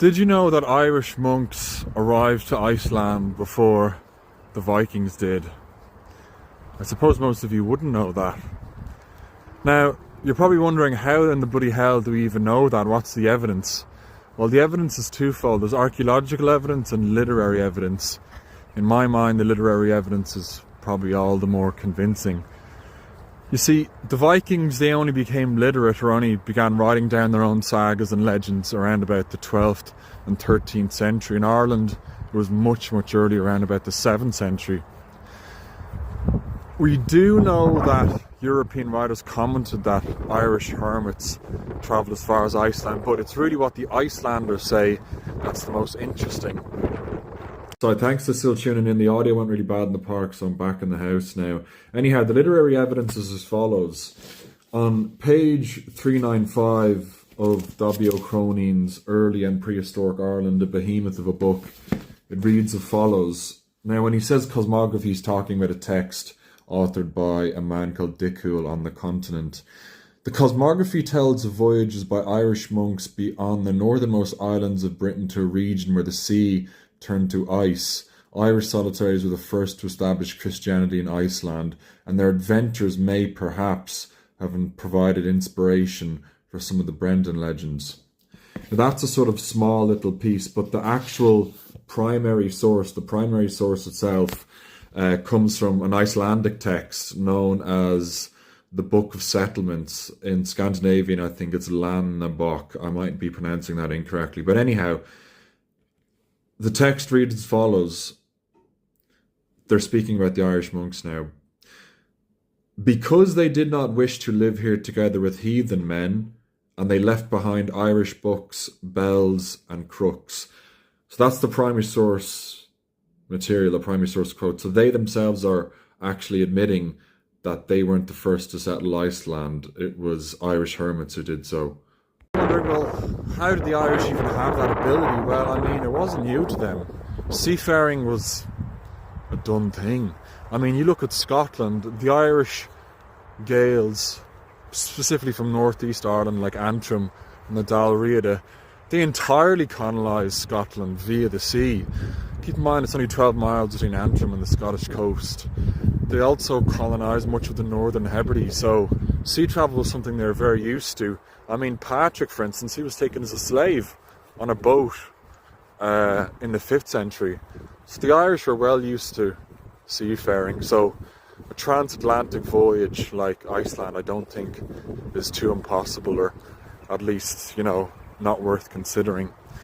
Did you know that Irish monks arrived to Iceland before the Vikings did? I suppose most of you wouldn't know that. Now, you're probably wondering, how in the bloody hell do we even know that? What's the evidence? Well, the evidence is twofold. There's archaeological evidence and literary evidence. In my mind, the literary evidence is probably all the more convincing. You see, the Vikings, they only became literate or only began writing down their own sagas and legends around about the 12th and 13th century. In Ireland, it was much, much earlier, around about the 7th century. We do know that European writers commented that Irish hermits travelled as far as Iceland, but it's really what the Icelanders say that's the most interesting. So thanks for still tuning in. The audio went really bad in the park, so I'm back in the house now. Anyhow, the literary evidence is as follows. On page 395 of W. O'Croneen's Early and Prehistoric Ireland, a behemoth of a book, it reads as follows. Now, when he says cosmography, he's talking about a text authored by a man called Dickul on the continent. The cosmography tells of voyages by Irish monks beyond the northernmost islands of Britain to a region where the sea turned to ice. Irish solitaries were the first to establish Christianity in Iceland, and their adventures may perhaps have provided inspiration for some of the Brendan legends. Now, that's a sort of small little piece, but the actual primary source, the primary source itself, comes from an Icelandic text known as the Book of Settlements. In Scandinavian, I think it's Landnabok. I might be pronouncing that incorrectly, but anyhow, the text reads as follows. They're speaking about the Irish monks now. Because they did not wish to live here together with heathen men, and they left behind Irish books, bells, and crooks. So that's the primary source material, the primary source quote. So they themselves are actually admitting that they weren't the first to settle Iceland. It was Irish hermits who did so. Wondering, well, how did the Irish even have that ability? Well, I mean, it wasn't new to them. Seafaring was a done thing. I mean, you look at Scotland, the Irish Gaels, specifically from northeast Ireland, like Antrim and the Dalriada, they entirely colonised Scotland via the sea. Keep in mind, it's only 12 miles between Antrim and the Scottish coast. They also colonised much of the Northern Hebrides, so sea travel was something they were very used to. I mean, Patrick, for instance, he was taken as a slave on a boat in the 5th century. So the Irish were well used to seafaring. So a transatlantic voyage like Iceland, I don't think is too impossible, or at least, you know, not worth considering.